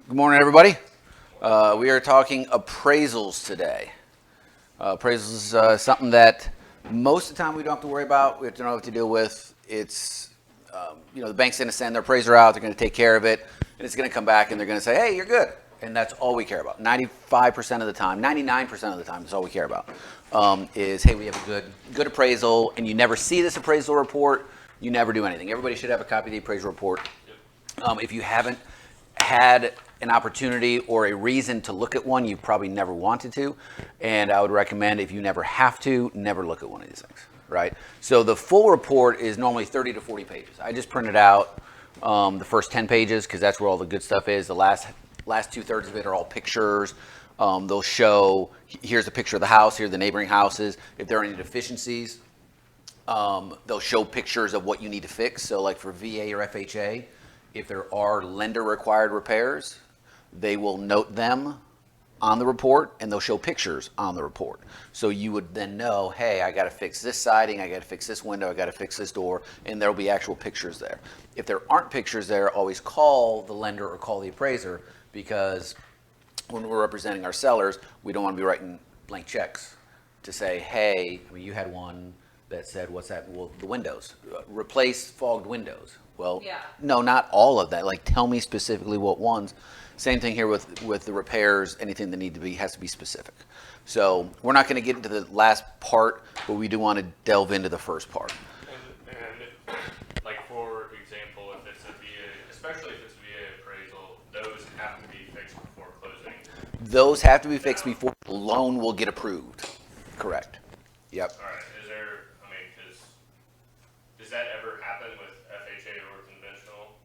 Good morning, everybody. We are talking appraisals today. Appraisals is something that most of the time we don't have to worry about. We have to know what to deal with. It's, the bank's going to send their appraiser out. They're going to take care of it, and it's going to come back, and they're going to say, "Hey, you're good." And that's all we care about. 95% of the time, 99% of the time, that's all we care about. Is hey, we have a good appraisal, and you never see this appraisal report. You never do anything. Everybody should have a copy of the appraisal report. If you haven't had an opportunity or a reason to look at one, you probably never wanted to. And I would recommend, if you never have to, never look at one of these things, right? So the full report is normally 30 to 40 pages. I just printed out the first 10 pages because that's where all the good stuff is. The last 2/3 of it are all pictures. They'll show, here's a picture of the house, here are the neighboring houses. If there are any deficiencies, they'll show pictures of what you need to fix. So like for VA or FHA, if there are lender required repairs, they will note them on the report and they'll show pictures on the report. So you would then know, hey, I got to fix this siding, I got to fix this window, I got to fix this door, and there'll be actual pictures there. If there aren't pictures there, always call the lender or call the appraiser, because when we're representing our sellers, we don't want to be writing blank checks to say, hey, I mean, you had one that said, what's that? Well, the windows. Replace fogged windows. Well, yeah. No, not all of that. Like, tell me specifically what ones. Same thing here with the repairs. Anything that has to be specific. So we're not going to get into the last part, but we do want to delve into the first part. And like for example, if it's a VA, especially if it's VA appraisal, those have to be fixed before closing. Those have to be fixed before the loan will get approved. Correct. Yep. All right. Does that ever happen with FHA or conventional?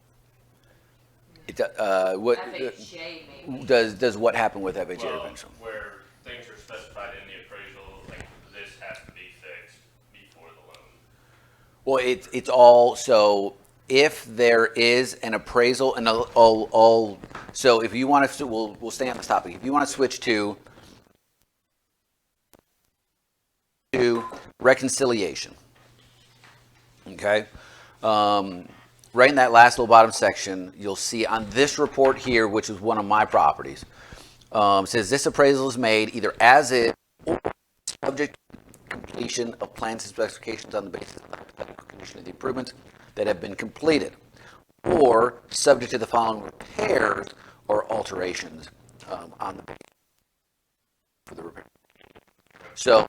What FHA maybe. does what happen with FHA or conventional? Where things are specified in the appraisal, like this has to be fixed before the loan. Well, it's all, so if there is an appraisal, and so if you want to, we'll stay on this topic. If you want to switch to reconciliation. Okay, right in that last little bottom section, you'll see on this report here, which is one of my properties, says this appraisal is made either as is or subject to completion of plans and specifications on the basis of the hypothetical condition of the improvements that have been completed, or subject to the following repairs or alterations on the basis for the repair. So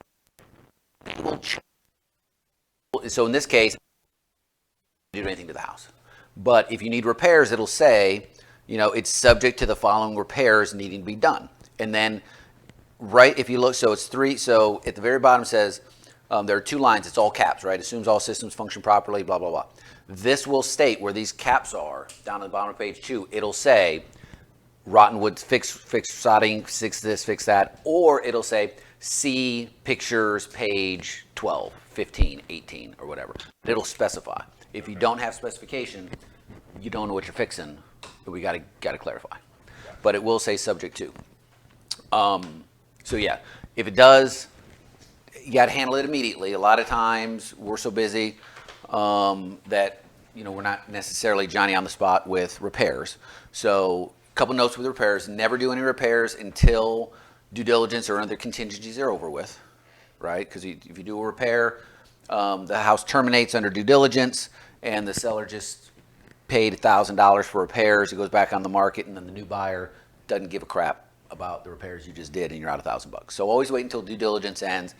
in this case, do anything to the house. But if you need repairs, it'll say, it's subject to the following repairs needing to be done. And then, right, if you look, so it's three, so at the very bottom says, there are two lines, it's all caps, right? Assumes all systems function properly, blah, blah, blah. This will state where these caps are, down at the bottom of page 2, it'll say, rotten wood, fix sodding, fix this, fix that, or it'll say, see pictures, page 12, 15, 18, or whatever. It'll specify. If you don't have specification, you don't know what you're fixing, but we got to clarify. But it will say subject to. So yeah, if it does, you got to handle it immediately. A lot of times we're so busy that we're not necessarily Johnny on the spot with repairs. So a couple notes with repairs: never do any repairs until due diligence or other contingencies are over with, right? Because if you do a repair, the house terminates under due diligence, and the seller just paid $1,000 for repairs. It goes back on the market, and then the new buyer doesn't give a crap about the repairs you just did, and you're out $1,000. So always wait until due diligence ends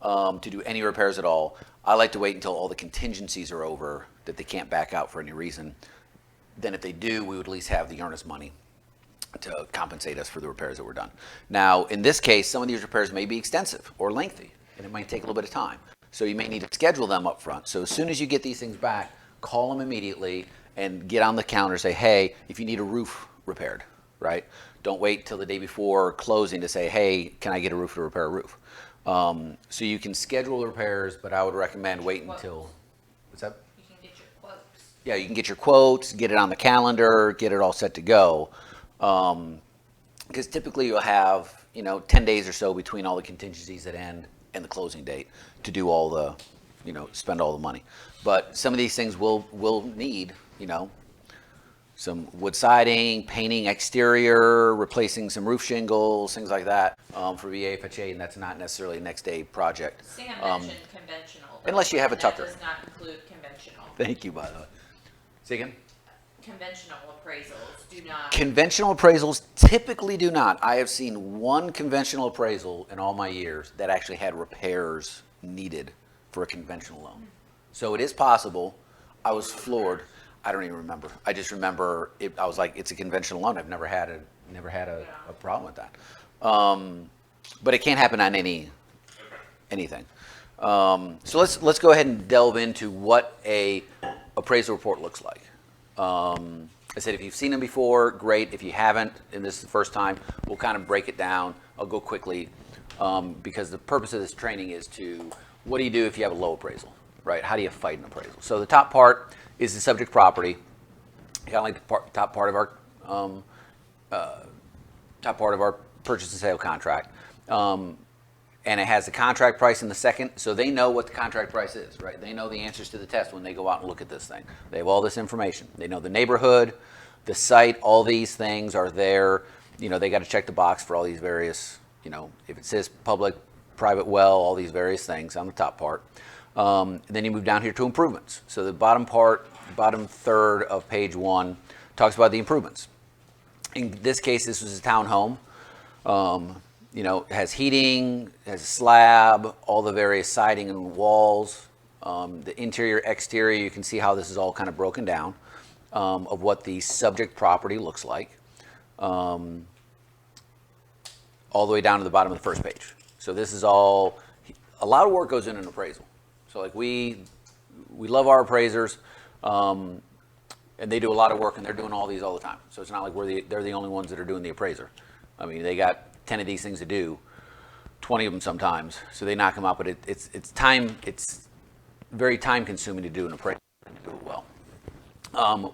to do any repairs at all. I like to wait until all the contingencies are over, that they can't back out for any reason. Then if they do, we would at least have the earnest money to compensate us for the repairs that were done. Now, in this case, some of these repairs may be extensive or lengthy, and it might take a little bit of time. So you may need to schedule them up front. So as soon as you get these things back, call them immediately and get on the counter, say, hey, if you need a roof repaired, right? Don't wait till the day before closing to say, hey, can I get a roof to repair a roof? So you can schedule the repairs, but I would recommend waiting until, what's that? You can get your quotes. Yeah, you can get your quotes, get it on the calendar, get it all set to go. Because typically you'll have, 10 days or so between all the contingencies that end and the closing date to do all the, spend all the money. But some of these things will need, some wood siding, painting exterior, replacing some roof shingles, things like that for VA FHA, and that's not necessarily a next day project. Sam mentioned conventional. though, unless you have a and tucker. That does not include conventional. Thank you, by the way. Say again? Conventional appraisals do not. Conventional appraisals typically do not. I have seen one conventional appraisal in all my years that actually had repairs needed for a conventional loan. So it is possible. I was floored. I don't even remember. I just remember I was like, it's a conventional loan. I've never had a problem with that. But it can't happen on anything. So let's go ahead and delve into what a appraisal report looks like. I said if you've seen them before, great. If you haven't, and this is the first time, we'll kind of break it down. I'll go quickly because the purpose of this training is what do you do if you have a low appraisal, right? How do you fight an appraisal? So the top part is the subject property, kind of like the top part of our purchase and sale contract. And it has the contract price in the second, so they know what the contract price is, right? They know the answers to the test when they go out and look at this thing. They have all this information. They know the neighborhood, the site, all these things are there. They got to check the box for all these various, if it says public, private well, all these various things on the top part. Then you move down here to improvements. So the bottom third of page 1 talks about the improvements. In this case, this was a townhome. Has heating, has a slab, all the various siding and walls, the interior, exterior. You can see how this is all kind of broken down of what the subject property looks like, all the way down to the bottom of the first page. So this is all, a lot of work goes in an appraisal. So like we love our appraisers, and they do a lot of work, and they're doing all these all the time. So it's not like they're the only ones that are doing the appraiser. I mean, they got 10 of these things to do, 20 of them sometimes. So they knock them out, but it's very time consuming to do an appraisal and to do it well.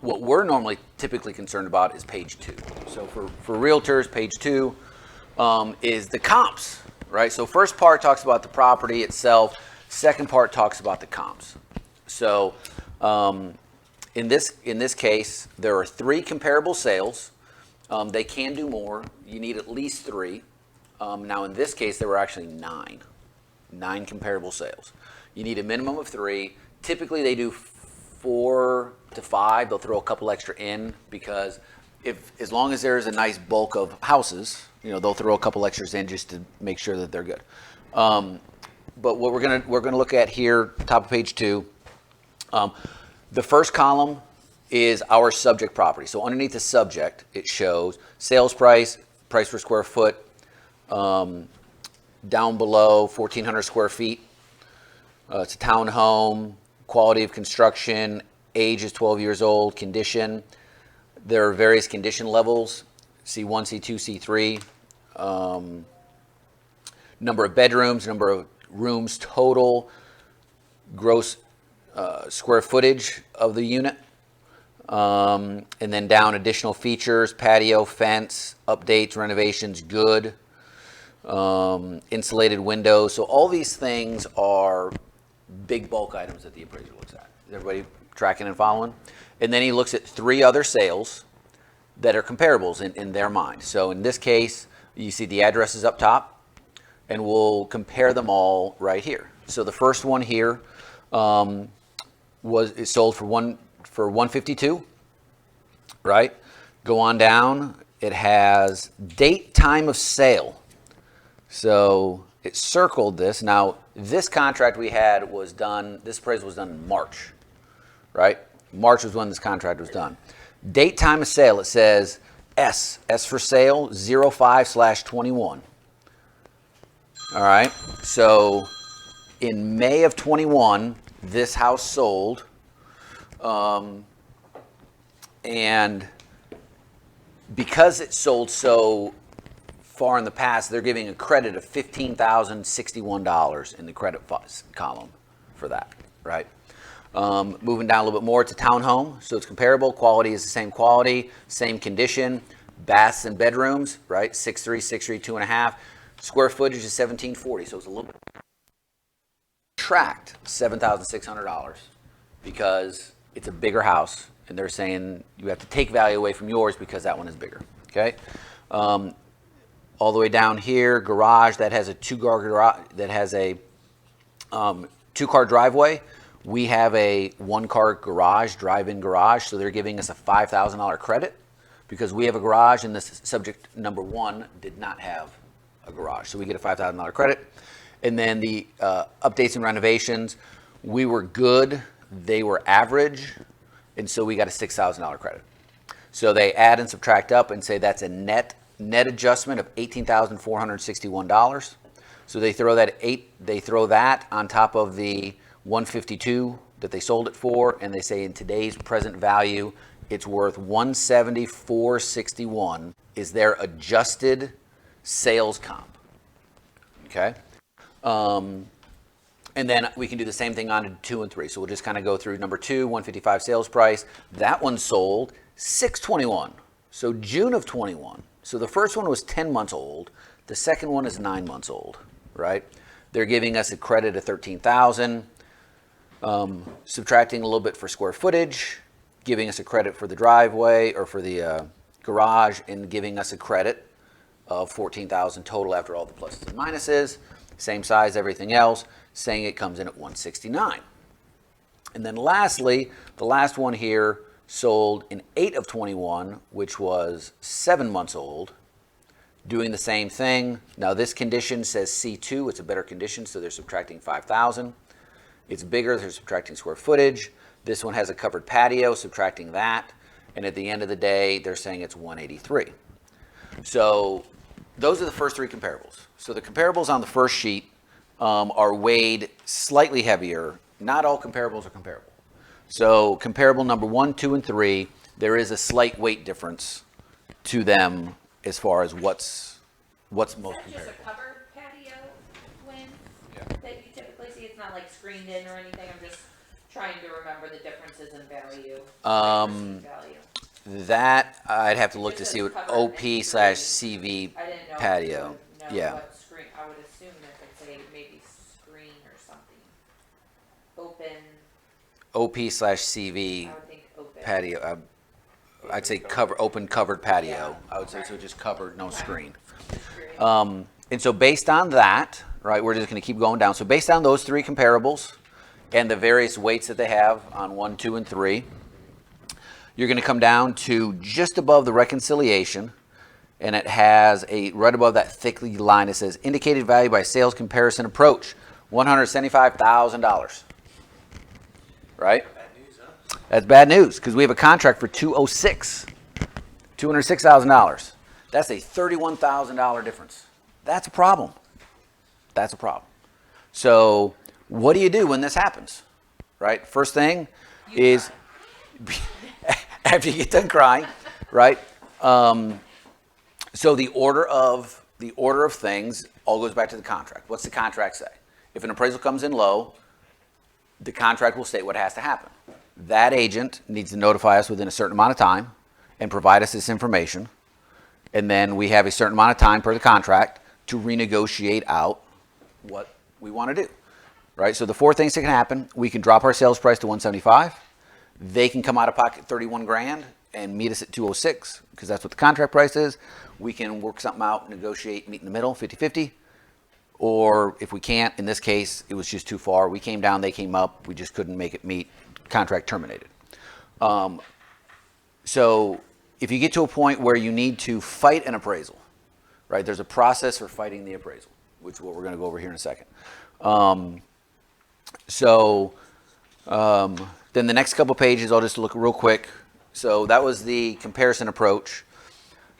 What we're normally typically concerned about is page 2. So for realtors, page 2 is the comps, right? So first part talks about the property itself. Second part talks about the comps. So in this case, there are 3 comparable sales. They can do more. You need at least 3. Now, in this case, there were actually 9 comparable sales. You need a minimum of 3. Typically, they do 4 to 5. They'll throw a couple extra in because as long as there's a nice bulk of houses, they'll throw a couple extras in just to make sure that they're good. But what we're gonna look at here, top of page 2, the first column is our subject property. So underneath the subject, it shows sales price, price per square foot, down below 1,400 square feet. It's a townhome, quality of construction, age is 12 years old, condition. There are various condition levels, C1, C2, C3. Number of bedrooms, number of rooms total, gross square footage of the unit. And then down additional features, patio, fence, updates, renovations, good, insulated windows. So all these things are big bulk items that the appraiser looks at. Is everybody tracking and following? And then he looks at 3 other sales that are comparables in their mind. So in this case, you see the addresses up top, and we'll compare them all right here. So the first one here is sold for 152, right? Go on down. It has date, time of sale. So it circled this. Now, this contract we had was done, this appraisal was done in March, right? March was when this contract was done. Date, time of sale, it says S for sale, 05/21. All right, so in May of 21, this house sold, and because it sold so far in the past, they're giving a credit of $15,061 in the credit column for that, right? Moving down a little bit more, it's a townhome, so it's comparable. Quality is the same quality, same condition. Baths and bedrooms, right? 6'3", 6'3", 2.5. Square footage is 1,740, so it's a little bit tracked $7,600 because it's a bigger house and they're saying you have to take value away from yours because that one is bigger. Okay, all the way down here, garage that has a two-car garage that has a two-car driveway. We have a one-car garage, drive-in garage, so they're giving us a $5,000 credit because we have a garage and this subject number 1 did not have a garage, so we get a $5,000 credit. And then the updates and renovations, we were good, they were average, and so we got a $6,000 credit. So they add and subtract up and say that's a net adjustment of $18,461. So they throw that on top of the 152 that they sold it for, and they say in today's present value, it's worth 174.61 is their adjusted sales comp. Okay. And then we can do the same thing on 2 and 3. So we'll just kind of go through number 2, 155 sales price. That one sold 6/21. So June of 21. So the first one was 10 months old. The second one is 9 months old, right? They're giving us a credit of 13,000, subtracting a little bit for square footage, giving us a credit for the driveway or for the garage, and giving us a credit of 14,000 total after all the pluses and minuses. Same size, everything else, saying it comes in at 169. And then lastly, the last one here sold in 8 of 21, which was 7 months old, doing the same thing. Now this condition says C2, it's a better condition, so they're subtracting 5,000. It's bigger, they're subtracting square footage. This one has a covered patio, subtracting that. And at the end of the day, they're saying it's 183. So those are the first 3 comparables. So the comparables on the first sheet are weighed slightly heavier. Not all comparables are comparable. So comparable number 1, 2, and 3, there is a slight weight difference to them as far as what's most Is that just comparable. a covered patio, Wynn, that you typically see? It's not like screened in or anything. I'm just trying to remember the differences in value. Perceived value. That I'd have to look to Just see says what covered and OP/CV I didn't know patio. if you would know Yeah. what screen. I would assume that it's a maybe screen or something. Open. OP/CV I would think open. patio. I'd say open covered patio. I would say so, just covered, no screen. And so based on that, right, we're just going to keep going down. So based on those 3 comparables and the various weights that they have on 1, 2, and 3, you're going to come down to just above the reconciliation, and it has right above that thick line, it says indicated value by sales comparison approach, $175,000. Right? That's bad news because we have a contract for $206,000. That's a $31,000 difference. That's a problem. That's a problem. So what do you do when this happens? Right? First thing is after you get done crying, right? So the order of things all goes back to the contract. What's the contract say? If an appraisal comes in low, the contract will state what has to happen. That agent needs to notify us within a certain amount of time and provide us this information. And then we have a certain amount of time per the contract to renegotiate out what we want to do. Right? So the 4 things that can happen, we can drop our sales price to 175. They can come out of pocket 31 grand and meet us at 206 because that's what the contract price is. We can work something out, negotiate, meet in the middle, 50-50. Or if we can't, in this case, it was just too far. We came down, they came up. We just couldn't make it meet. Contract terminated. So if you get to a point where you need to fight an appraisal, right, there's a process for fighting the appraisal, which is what we're going to go over here in a second. Then the next couple pages, I'll just look real quick. So that was the comparison approach.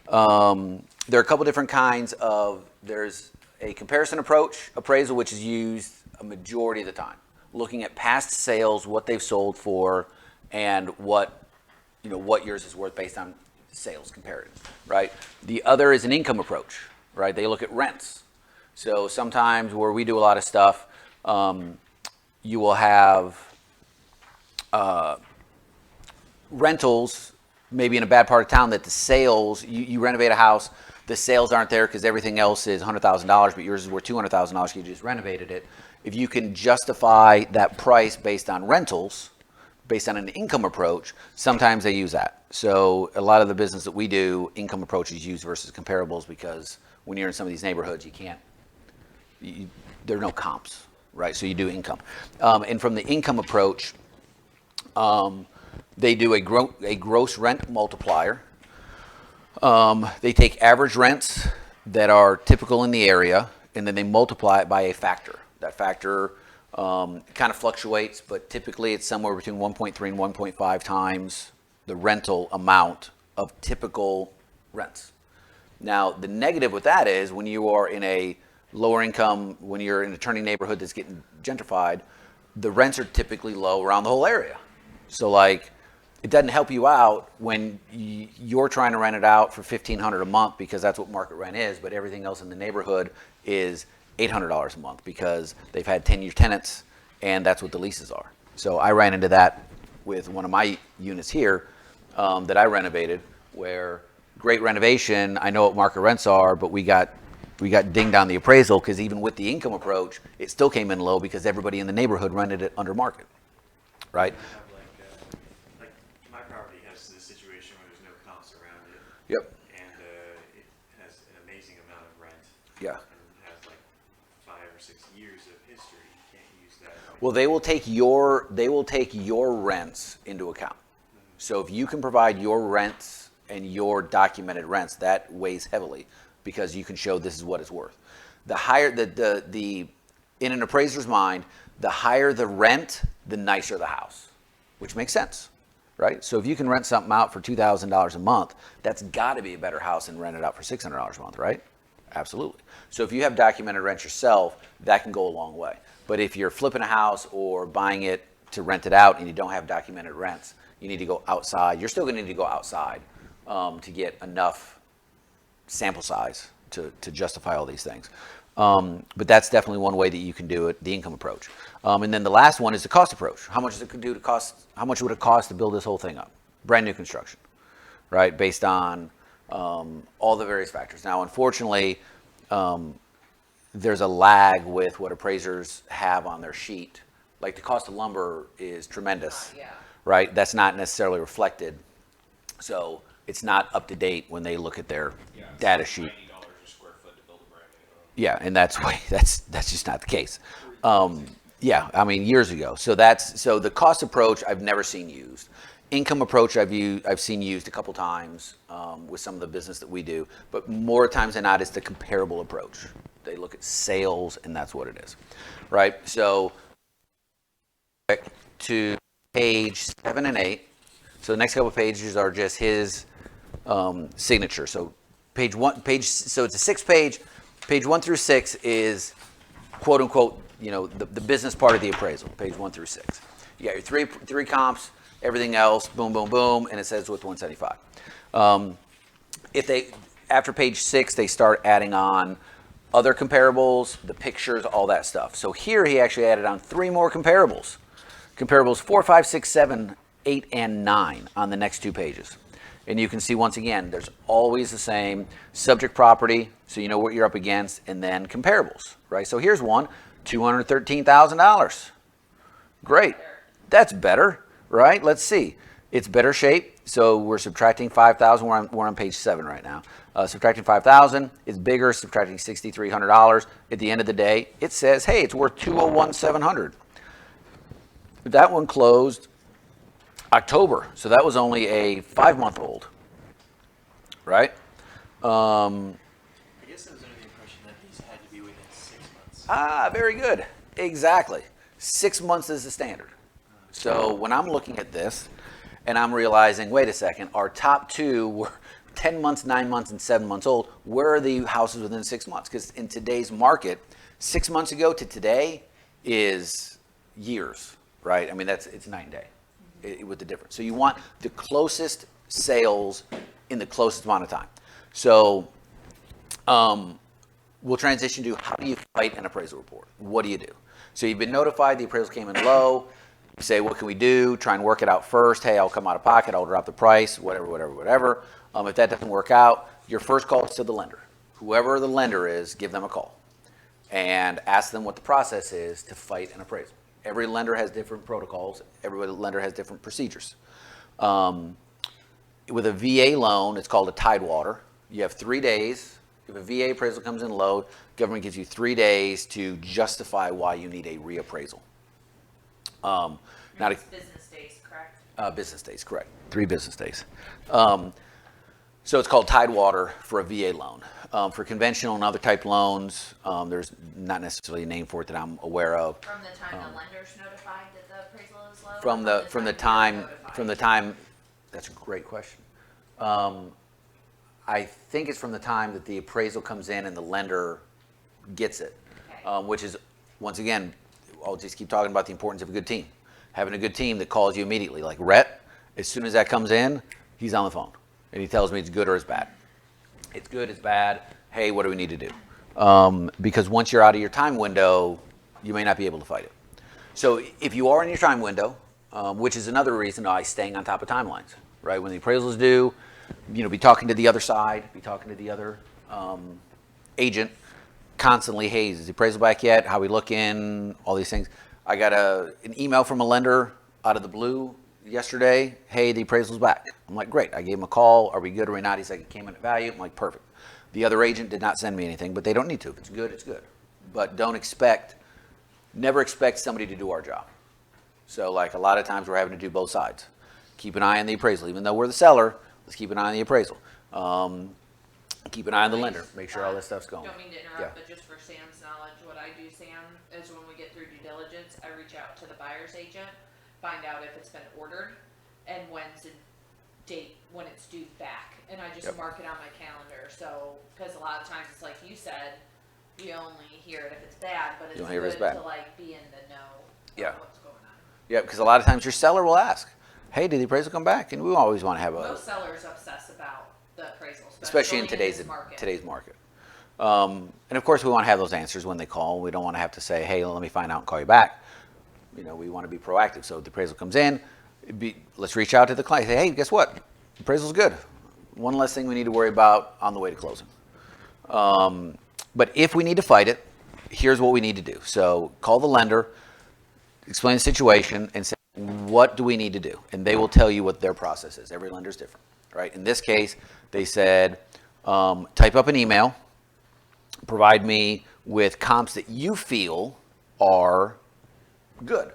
There are a couple different kinds of, there's a comparison approach appraisal, which is used a majority of the time, looking at past sales, what they've sold for, and what yours is worth based on sales comparative, right? The other is an income approach, right? They look at rents. So sometimes where we do a lot of stuff, you will have rentals, maybe in a bad part of town, that the sales, you renovate a house, the sales aren't there because everything else is $100,000, but yours is worth $200,000 because you just renovated it. If you can justify that price based on rentals, based on an income approach, sometimes they use that. So a lot of the business that we do, income approach is used versus comparables, because when you're in some of these neighborhoods, there are no comps, right? So you do income. And from the income approach, they do a gross rent multiplier. They take average rents that are typical in the area, and then they multiply it by a factor. That factor kind of fluctuates, but typically it's somewhere between 1.3 and 1.5 times the rental amount of typical rents. Now, the negative with that is when you are in a lower income, when you're in a turning neighborhood that's getting gentrified, the rents are typically low around the whole area. So like, it doesn't help you out when you're trying to rent it out for $1,500 a month, because that's what market rent is, but everything else in the neighborhood is $800 a month because they've had 10-year tenants, and that's what the leases are. So I ran into that with one of my units here that I renovated, where great renovation, I know what market rents are, but we got dinged on the appraisal, because even with the income approach, it still came in low because everybody in the neighborhood rented it under market, right? Like my property has this situation where there's no comps around it. Yep. And it has an amazing amount of rent. Yeah. And has like 5 or 6 years of history. You can't use that. Well, they will take your rents into account. So if you can provide your rents and your documented rents, that weighs heavily, because you can show this is what it's worth. The higher in an appraiser's mind, the higher the rent, the nicer the house, which makes sense, right? So if you can rent something out for $2,000 a month, that's got to be a better house than rent it out for $600 a month, right? Absolutely. So if you have documented rent yourself, that can go a long way. But if you're flipping a house or buying it to rent it out and you don't have documented rents, you need to go outside. You're still going to need to go outside to get enough sample size to justify all these things. But that's definitely one way that you can do it, the income approach. And then the last one is the cost approach. How much would it cost to build this whole thing up? Brand new construction, right? Based on all the various factors. Now, unfortunately, there's a lag with what appraisers have on their sheet. Like the cost of lumber is tremendous, right? That's not necessarily reflected. So it's not up to date when they look at their data sheet. $90 a square foot to build a brand new home. Yeah, and that's just not the case. Yeah, I mean years ago. So the cost approach I've never seen used. Income approach I've seen used a couple times with some of the business that we do, but more times than not it's the comparable approach. They look at sales, and that's what it is, right? So to page 7 and 8. So the next couple of pages are just his signature. So so it's a 6-page. Page 1 through 6 is quote unquote, the business part of the appraisal. Page 1 through 6. You got your three comps, everything else, boom, boom, boom, and it says with 175. After page 6, they start adding on other comparables, the pictures, all that stuff. So here he actually added on 3 more comparables. Comparables 4, 5, 6, 7, 8, and 9 on the next 2 pages. And you can see once again, there's always the same subject property, so you know what you're up against, and then comparables, right? So here's one, $213,000. Great, that's better, right? Let's see. It's better shape, so we're subtracting 5,000. We're on page 7 right now. Subtracting 5,000, it's bigger, subtracting $6,300. At the end of the day, it says, hey, it's worth $201,700. That one closed October, so that was only a 5-month-old, right? I guess I was under the impression that these had to be within 6 months. Very good. Exactly. 6 months is the standard. So when I'm looking at this and I'm realizing, wait a second, our top 2 were 10 months, 9 months, and 7 months old. Where are the houses within 6 months? Because in today's market, 6 months ago to today is years, right? I mean, it's night and day with the difference. So you want the closest sales in the closest amount of time. So we'll transition to how do you fight an appraisal report? What do you do? So you've been notified the appraisal came in low. You say, what can we do? Try and work it out first. Hey, I'll come out of pocket. I'll drop the price, whatever. If that doesn't work out, your first call is to the lender. Whoever the lender is, give them a call and ask them what the process is to fight an appraisal. Every lender has different protocols. Every lender has different procedures. With a VA loan, it's called a Tidewater. You have 3 days. If a VA appraisal comes in low, government gives you 3 days to justify why you need a reappraisal. Not a, It's business days, correct? business days, correct. 3 business days. So it's called Tidewater for a VA loan. For conventional and other type loans, there's not necessarily a name for it that I'm aware of. From the time the lender's notified that the appraisal is low? or From the you're notified? That's a great question. I think it's from the time that the appraisal comes in and the lender gets it, Okay. which is, once again, I'll just keep talking about the importance of a good team. Having a good team that calls you immediately, like Rhett, as soon as that comes in, he's on the phone and he tells me it's good or it's bad. It's good, it's bad. Hey, what do we need to do? Because once you're out of your time window, you may not be able to fight it. So if you are in your time window, which is another reason why staying on top of timelines, right? When the appraisal is due, be talking to the other side, be talking to the other agent constantly. Hey, is the appraisal back yet? How we looking? All these things. I got an email from a lender out of the blue yesterday. Hey, the appraisal's back. I'm like, great. I gave him a call. Are we good or are we not? He's like, it came in at value. I'm like, perfect. The other agent did not send me anything, but they don't need to. If it's good, it's good. But never expect somebody to do our job. So like a lot of times we're having to do both sides. Keep an eye on the appraisal. Even though we're the seller, let's keep an eye on the appraisal. Keep an eye on the lender. Make sure all this stuff's going. Don't mean to interrupt, but just for Sam's knowledge, what I do, Sam, is when we get through due diligence, I reach out to the buyer's agent, find out if it's been ordered, and when's the date when it's due back, and I just Yep. mark it on my calendar. So, because a lot of times it's like you said, we only hear it if it's bad, but it's You don't hear good if it's bad. to like be in the know Yeah. of what's going on. Yeah, because a lot of times your seller will ask, hey, did the appraisal come back? And we always want to have a, Most sellers obsess about the appraisal, especially in this market. today's market. And of course, we want to have those answers when they call. We don't want to have to say, hey, let me find out and call you back. We want to be proactive. So if the appraisal comes in, let's reach out to the client. Say, hey, guess what? Appraisal's good. One less thing we need to worry about on the way to closing. But if we need to fight it, here's what we need to do. So call the lender, explain the situation, and say, what do we need to do? And they will tell you what their process is. Every lender is different, right? In this case, they said, type up an email, provide me with comps that you feel are good,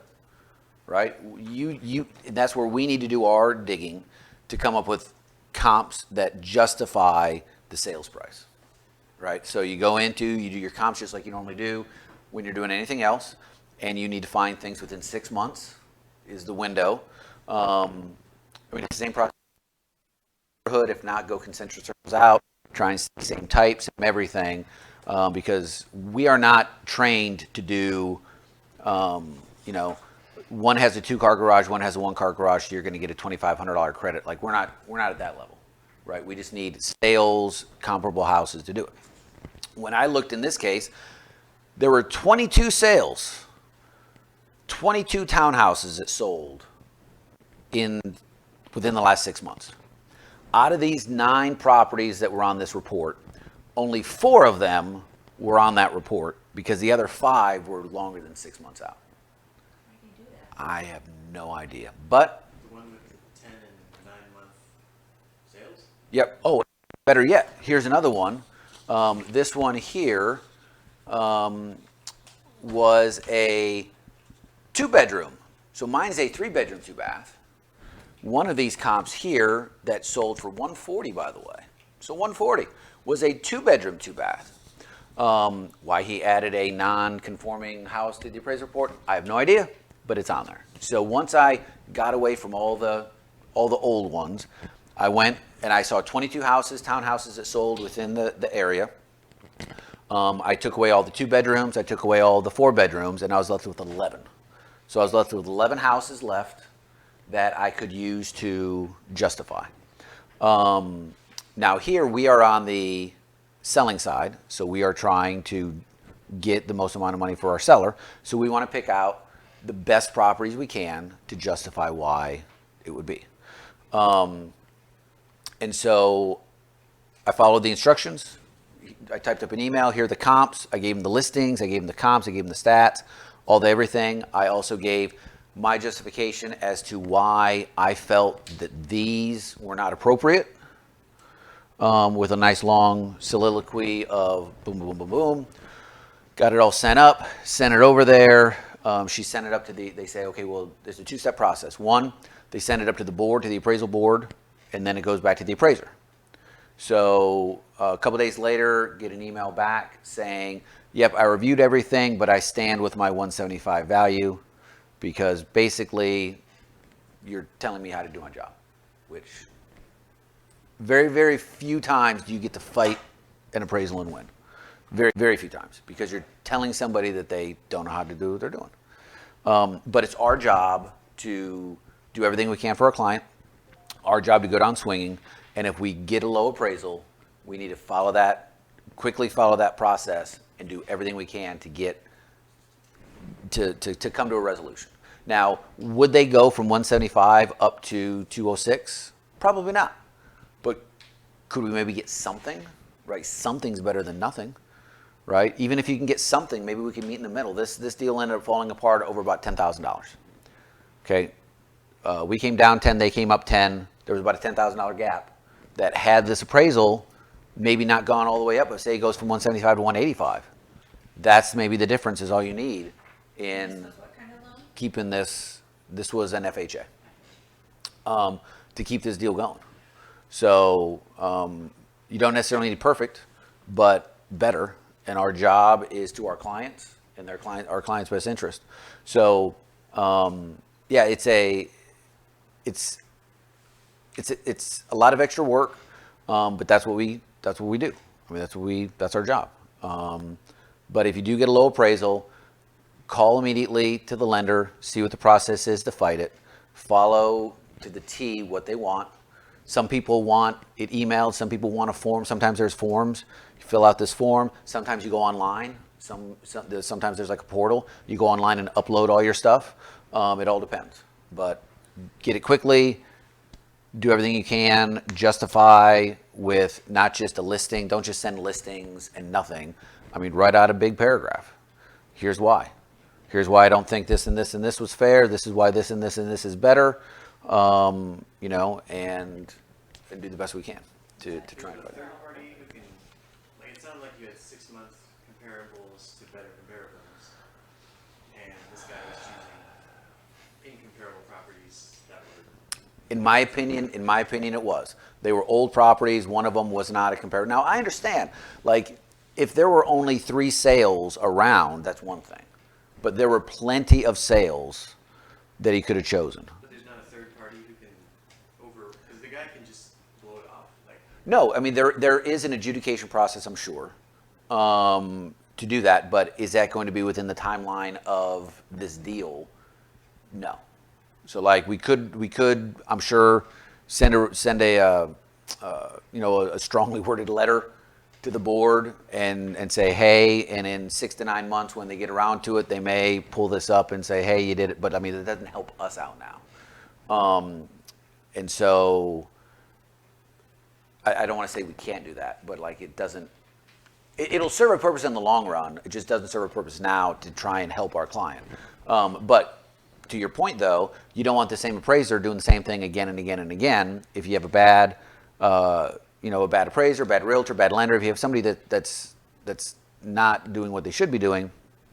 right? And that's where we need to do our digging to come up with comps that justify the sales price, right? So you do your comps just like you normally do when you're doing anything else, and you need to find things within 6 months is the window. It's the same process. If not, go concentric circles out, try and see the same type, same everything, because we are not trained to do, one has a 2-car garage, one has a 1-car garage, so you're going to get a $2,500 credit. Like we're not at that level, right? We just need sales, comparable houses to do it. When I looked in this case, there were 22 sales, 22 townhouses that sold within the last 6 months. Out of these 9 properties that were on this report, only 4 of them were on that report because the other 5 were longer than 6 months out. Why do you do that? I have no idea. But, The one with the 10 and 9-month sales? yep. Oh, better yet, here's another one. This one here was a 2-bedroom. So mine's a 3-bedroom, 2-bath. One of these comps here that sold for $140, by the way. So $140 was a 2-bedroom, 2-bath. Why he added a non-conforming house to the appraisal report, I have no idea, but it's on there. So once I got away from all the old ones, I went and I saw 22 townhouses that sold within the area. I took away all the 2-bedrooms, I took away all the 4-bedrooms, and I was left with 11. So I was left with 11 houses left that I could use to justify. Now here we are on the selling side, so we are trying to get the most amount of money for our seller. So we want to pick out the best properties we can to justify why it would be. And so I followed the instructions. I typed up an email, here are the comps. I gave him the listings, I gave him the comps, I gave him the stats. all the everything. I also gave my justification as to why I felt that these were not appropriate, with a nice long soliloquy of boom, boom, boom, boom. Got it all sent up, sent it over there. She sent it up to they say, okay, well, there's a two-step process. One, they send it up to the board, to the appraisal board, and then it goes back to the appraiser. So a couple days later, get an email back saying, yep, I reviewed everything, but I stand with my 175 value because basically you're telling me how to do my job, which very, very few times do you get to fight an appraisal and win. Very, very few times, because you're telling somebody that they don't know how to do what they're doing. But it's our job to do everything we can for our client, our job to go down swinging, and if we get a low appraisal, we need to quickly follow that process and do everything we can to get to come to a resolution. Now, would they go from 175 up to 206? Probably not. But could we maybe get something? Right? Something's better than nothing. Right? Even if you can get something, maybe we can meet in the middle. This deal ended up falling apart over about $10,000. Okay, we came down 10, they came up 10. There was about a $10,000 gap that had this appraisal maybe not gone all the way up, but say it goes from 175 to 185. That's maybe the difference is all you need in This was what kind of loan? keeping this was an FHA, to keep this deal going. So you don't necessarily need perfect, but better. And our job is to our clients and our clients' best interest. So yeah, it's a lot of extra work, but that's what we do. I mean, that's our job. But if you do get a low appraisal, call immediately to the lender, see what the process is to fight it, follow to the T what they want. Some people want it emailed, some people want a form. Sometimes there's forms. You fill out this form. Sometimes you go online. Sometimes there's like a portal. You go online and upload all your stuff. It all depends. But get it quickly. Do everything you can. Justify with not just a listing. Don't just send listings and nothing. I mean, write out a big paragraph. Here's why. Here's why I don't think this and this and this was fair. This is why this and this and this is better. You know, and do the best we can to try and fight it. Third party who can, like, it sounded like you had 6 month comparables to better comparables, and this guy was choosing incomparable properties that were. In my opinion, it was. They were old properties. One of them was not a comparative. Now, I understand, like, if there were only 3 sales around, that's one thing. But there were plenty of sales that he could have chosen. But there's not a third party who can because the guy can just blow it off. Like, No, I mean, there is an adjudication process, I'm sure, to do that. But is that going to be within the timeline of this deal? No. So, like, we could, I'm sure, send a strongly worded letter to the board and say, hey, and in 6 to 9 months when they get around to it, they may pull this up and say, hey, you did it. But I mean, it doesn't help us out now. And so I don't want to say we can't do that, but like it doesn't, it'll serve a purpose in the long run. It just doesn't serve a purpose now to try and help our client. But to your point though, you don't want the same appraiser doing the same thing again and again and again. If you have a bad appraiser, bad realtor, bad lender, if you have somebody that's not doing what they should be doing.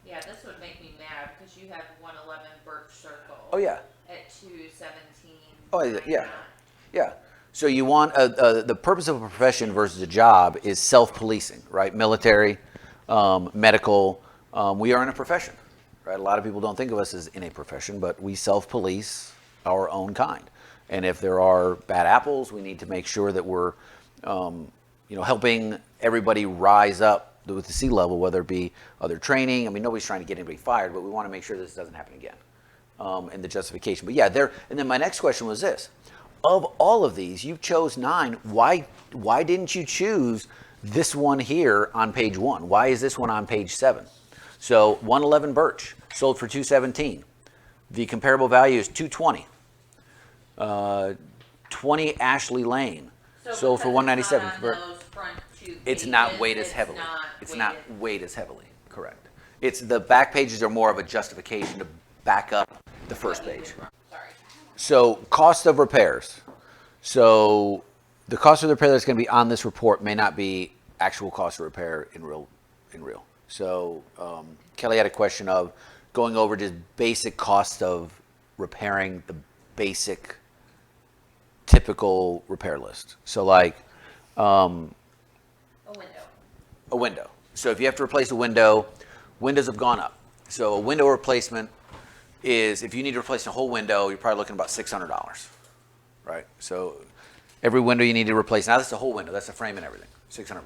Yeah, this would make me mad because you have 111 Birch Circle. Oh yeah. At 217. Oh yeah. Yeah. So you want the purpose of a profession versus a job is self-policing, right? Military, medical. We are in a profession, right? A lot of people don't think of us as in a profession, but we self-police our own kind. And if there are bad apples, we need to make sure that we're, helping everybody rise up with the sea level, whether it be other training. I mean, nobody's trying to get anybody fired, but we want to make sure this doesn't happen again. And the justification. But yeah, and then my next question was this. Of all of these, you chose 9. Why didn't you choose this one here on page 1? Why is this one on page 7? So 111 Birch sold for 217. The comparable value is 220. 20 Ashley Lane sold for 197. It's not weighed as heavily. It's not weighed as heavily. Correct. It's the back pages are more of a justification to back up the first page. Sorry. So cost of repairs. So the cost of the repair that's going to be on this report may not be actual cost of repair in real. So Kelly had a question of going over just basic cost of repairing the basic typical repair list. So like A window. a window. So if you have to replace a window, windows have gone up. So a window replacement is, if you need to replace a whole window, you're probably looking about $600, right? So every window you need to replace, now that's a whole window, that's the frame and everything, $600.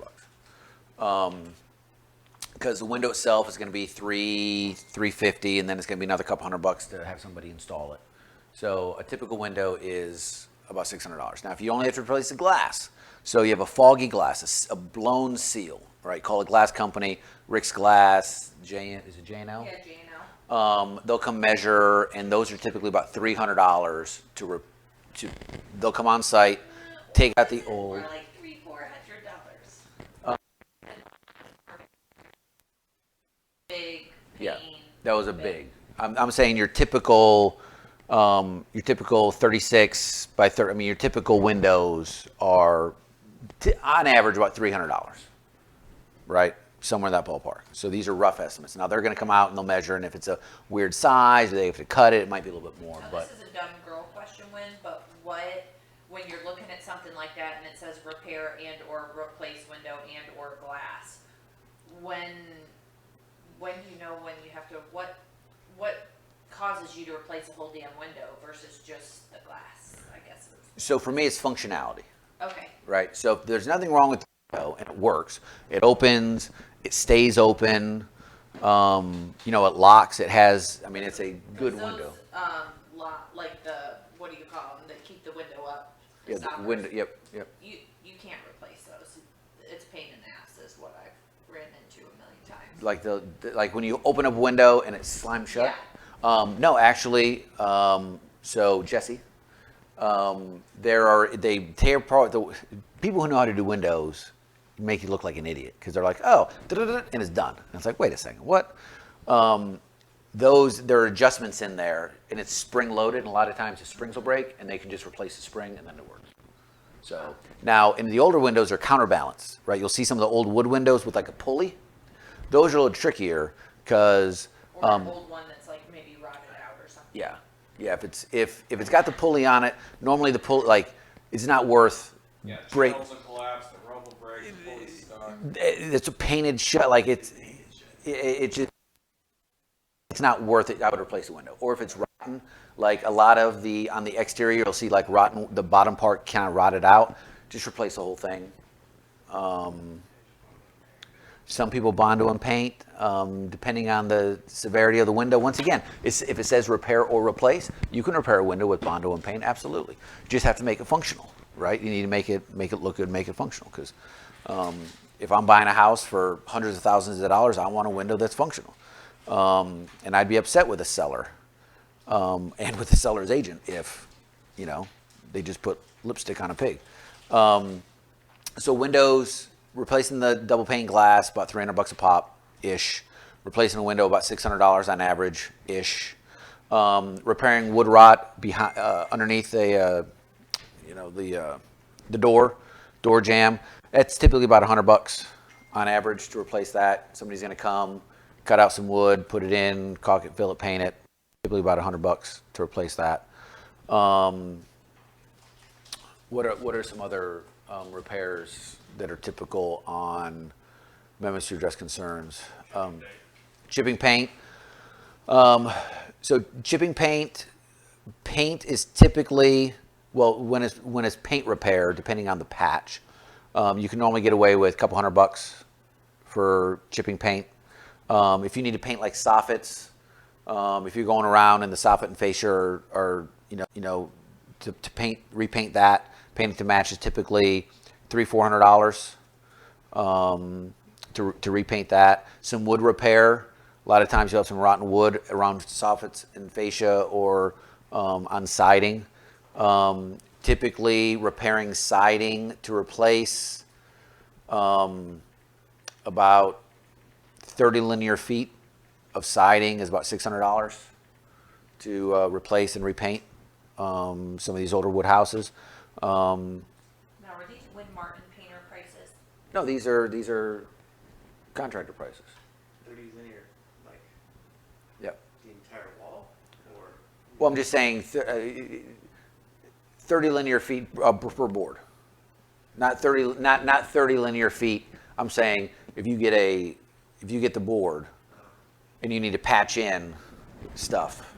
Because the window itself is going to be $350, and then it's going to be another couple $100 to have somebody install it. So a typical window is about $600. Now, if you only have to replace the glass, so you have a foggy glass, a blown seal, right? Call a glass company, Rick's Glass, is it J&L? Yeah, J&L. They'll come measure, and those are typically about $300 they'll come on site, take out the old. Or like $300-$400. Big. Yeah, pain, that was a big. I'm saying your typical 36 by 30. I mean, your typical windows are on average about $300, right? Somewhere in that ballpark. So these are rough estimates. Now they're going to come out and they'll measure, and if it's a weird size, or they have to cut it, it might be a little bit more. Now, But this is a dumb girl question, Wynn, but when you're looking at something like that and it says repair and or replace window and or glass, when you know when you have to, what causes you to replace a whole damn window versus just the glass, I guess. so for me, it's functionality, Okay. right? So if there's nothing wrong with the window and it works, it opens, it stays open, it locks, it has, I mean, it's a good Those, window. like the, what do you call them, that keep the window up? The Yeah, the stoppers. window, yep. You can't replace those. It's pain in the ass is what I've ran into a million times. Like when you open up a window and it's slimed shut. Yeah. No, actually, so Jesse, they tear apart the people who know how to do windows make you look like an idiot because they're like, oh, and it's done. And it's like, wait a second, what? There are adjustments in there, and it's spring loaded, and a lot of times the springs will break, and they can just replace the spring, and then it works. So now, in the older windows are counterbalanced, right? You'll see some of the old wood windows with like a pulley. Those are a little trickier because Or an old one that's like maybe rotted out or something. yeah. If it's got the pulley on it, normally the pulley it's not worth break. Shelves will collapse, the rope will break, the pulley's stuck. It's a painted shut, like it's just it's not worth it. I would replace the window. Or if it's rotten, like a lot of on the exterior, you'll see like rotten, the bottom part kind of rotted out. Just replace the whole thing. Some people Bondo and paint, depending on the severity of the window. Once again, if it says repair or replace, you can repair a window with Bondo and paint, absolutely. You just have to make it functional, right? You need to make it look good, make it functional. Because if I'm buying a house for hundreds of thousands of dollars, I want a window that's functional. And I'd be upset with the seller and with the seller's agent if, they just put lipstick on a pig. So windows, replacing the double pane glass, about $300 a pop-ish. Replacing a window, about $600 on average-ish. Repairing wood rot behind, underneath the door jamb. That's typically about $100 on average to replace that. Somebody's going to come, cut out some wood, put it in, caulk it, fill it, paint it. Typically about $100 to replace that. What are some other repairs that are typical on amendments to address concerns? Chipping paint. So chipping paint is typically, well, when it's paint repair, depending on the patch, you can normally get away with a couple $100 for chipping paint. If you need to paint like soffits, if you're going around and the soffit and fascia are to repaint that, paint it to match is typically $300-$400 to repaint that. Some wood repair. A lot of times you'll have some rotten wood around soffits and fascia or on siding. Typically repairing siding to replace about 30 linear feet of siding is about $600 to replace and repaint some of these older wood houses. Now, are these Wynn Martin painter prices? No, these are contractor prices. 30 linear, like Yep. the entire wall, or Well, I'm just saying 30 linear feet per board. Not 30 linear feet. I'm saying if you get the board and you need to patch in stuff,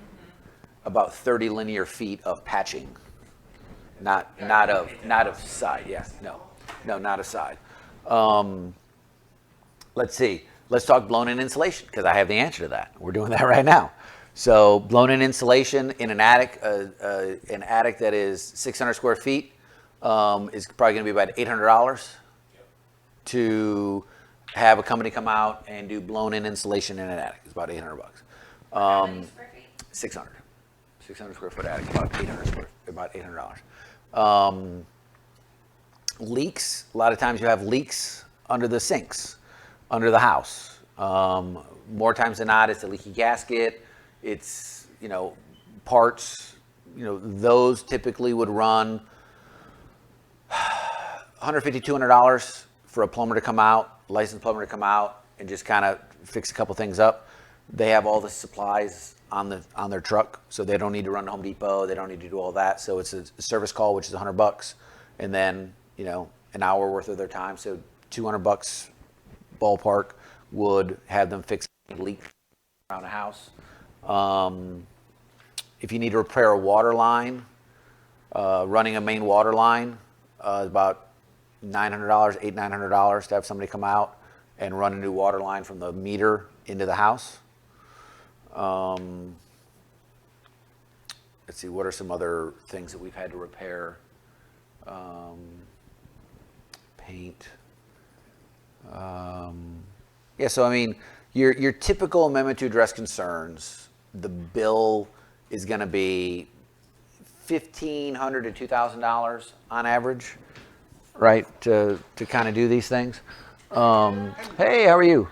about 30 linear feet of patching. Not of side. Yeah, no, not a side. Let's see. Let's talk blown-in insulation because I have the answer to that. We're doing that right now. So blown-in insulation in an attic that is 600 square feet is probably going to be about $800 to have a company come out and do blown-in insulation in an attic. It's about $800. How many square feet? 600 square foot attic, about $800. Leaks. A lot of times you have leaks under the sinks, under the house. More times than not, it's a leaky gasket. It's, parts, those typically would run $150, $200 for a plumber to come out, licensed plumber to come out and just kind of fix a couple things up. They have all the supplies on their truck, so they don't need to run to Home Depot. They don't need to do all that. So it's a service call, which is $100, and then an hour worth of their time. So $200 ballpark would have them fix a leak around a house. If you need to repair a water line, running a main water line is about $900 to have somebody come out and run a new water line from the meter into the house. Let's see, what are some other things that we've had to repair? Paint. Yeah, so I mean, your typical amendment to address concerns, the bill is going to be $1,500 to $2,000 on average, right, to kind of do these things. Hey, how are you?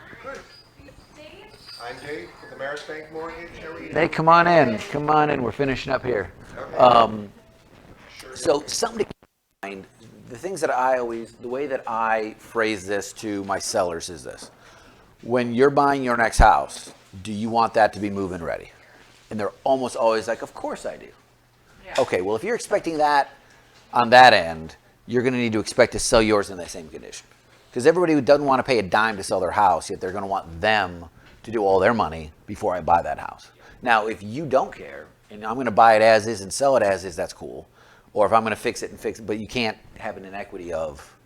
I'm Dave with Ameris Bank Mortgage. How are you? Hey, come on in. We're finishing up here. So something to keep in mind, the things that the way that I phrase this to my sellers is this. When you're buying your next house, do you want that to be move-in ready? And they're almost always like, of course I do. Yeah. Okay, well, if you're expecting that on that end, you're going to need to expect to sell yours in that same condition. Because everybody who doesn't want to pay a dime to sell their house, yet they're going to want them to do all their money before I buy that house. Now, if you don't care, and I'm going to buy it as is and sell it as is, that's cool. Or if I'm going to fix it, but you can't have an inequity of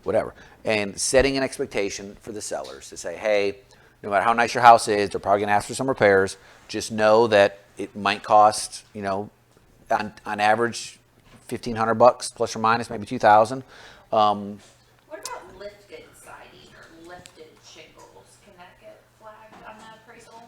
whatever. And setting an expectation for the sellers to say, hey, no matter how nice your house is, they're probably going to ask for some repairs. Just know that it might cost, on average, $1,500 plus or minus, maybe $2,000. What about lifted siding or lifted shingles? Can that get flagged on the appraisal?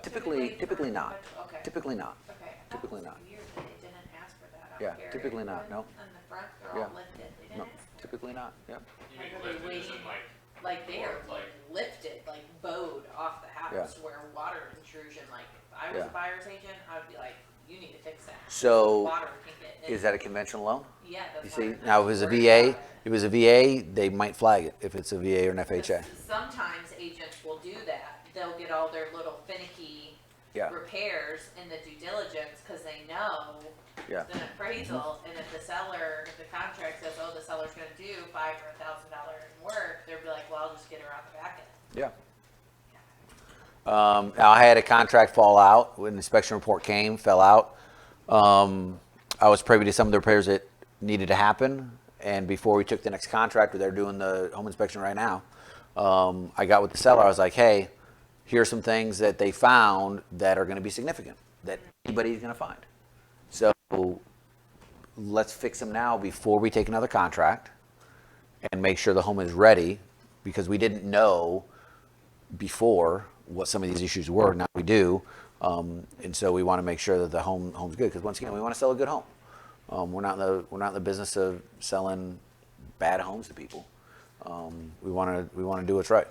Typically not. Okay. Typically not. Okay. Typically not. Weird that they didn't ask for that out Yeah, here. typically not, no. On the front, they're all lifted. They No, didn't ask for typically not. Yep. You mean Like, are they lifted as in waiting? like, Like they are Like- lifted, like bowed off the house where water intrusion, like if I was Yeah. a buyer's agent, I would be like, you need to fix that. So, Water can get in. is that a conventional loan? Yeah, that's You why see, I'm now if it was a worried VA, about it. if it was a VA, they might flag it if it's a VA or an FHA. Sometimes agents will do that. They'll get all their little finicky Yeah. repairs in the due diligence because they know Yeah. it's an appraisal. And if the contract says, oh, the seller's going to do $500 or $1,000 in work, they'll be like, well, I'll just get her on the back end. Yeah. Now I had a contract fall out when the inspection report fell out. I was privy to some of the repairs that needed to happen, and before we took the next contract, they're doing the home inspection right now. I got with the seller. I was like, "Hey, here's some things that they found that are going to be significant that anybody's going to find. So let's fix them now before we take another contract, and make sure the home is ready, because we didn't know before what some of these issues were. Now we do, and so we want to make sure that the home's good. Because once again, we want to sell a good home. We're not in the business of selling bad homes to people. We want to do what's right.